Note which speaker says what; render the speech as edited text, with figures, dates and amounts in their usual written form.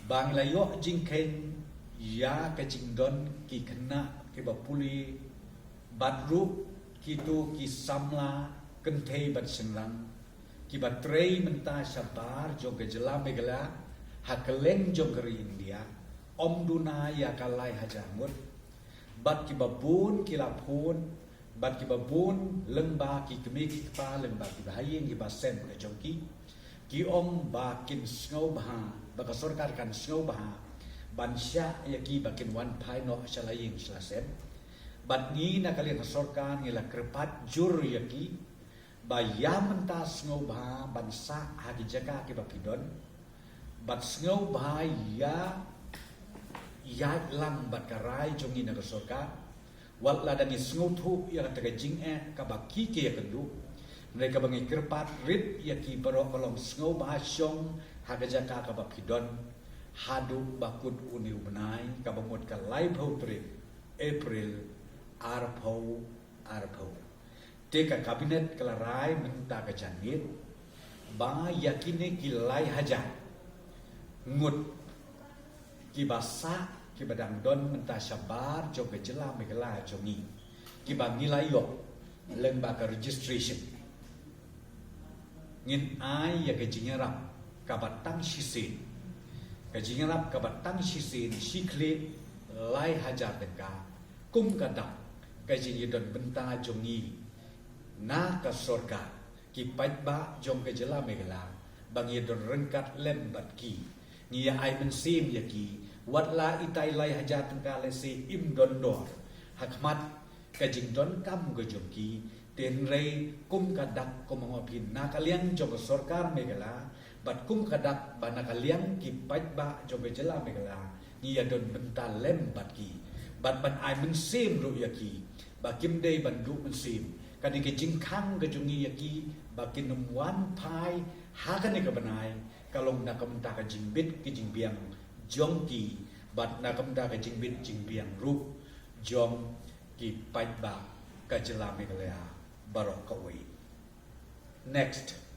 Speaker 1: bang layo jingken ya ke jingdon ki kena ki bapuli badru kitu ki samla kentei bat senlang ki batrei menta sabar jog jela megala hakeleng jogeri India om duna ya kalai hajangut bat ki babun ki lapun bat ki babun lengba ki kemi ki kpa lengba ki bahayeng ki basen ke jongki ki om bakin snow baha baka sorkar kan snow baha bansya yaki bakin wan pai no shalaying slasem bat ni na kalian sorkar ngila krepat jur yaki bayam menta snow baha bansa hagi jaga ki bapidon bat snow baha ya lang bat karai jongi na sorkar wal ladani snow thu yang taga jing kabaki ke yakendu mereka bangi kerpat rip yaki barok kolong snow bahasong hagajaka kabapidon hadu bakut uni ubnai kabamut ka lai trip April arpau teka kabinet kelarai menta kejangit ba yakine kilai haja ngut kibasa kibadang don menta sabar joga jela megala jongi kibang nilai yok lembaga registration ngin ai ya kejingarap kabatang sisin kejingarap kabatang sisin sikle lai hajar deka kum kadak kejingidon benta jongi na ka sorga ki paitba jong kejela megala bangidon rengkat lembat ki ngia ai mensim yaki watla itai lai hajar tengka lesi im dondor hakmat kejing don kam gejongki tenrei kum kadak komongopin na kalian jong sorkar megala bat kum kadak bana kalian ki paitba jong kejela megala ngia don benta lembat ki bat ai mensim ru yaki bakim dei bandu mensim kadi kejing kang kejongi yaki bakin numwan pai hakan ke benai kalong na kamta ka jingbit ki jingbiang jongki bat na kamta ka jingbit jingbiang rup jong ki paitba ka jela megala barok kawai. Next,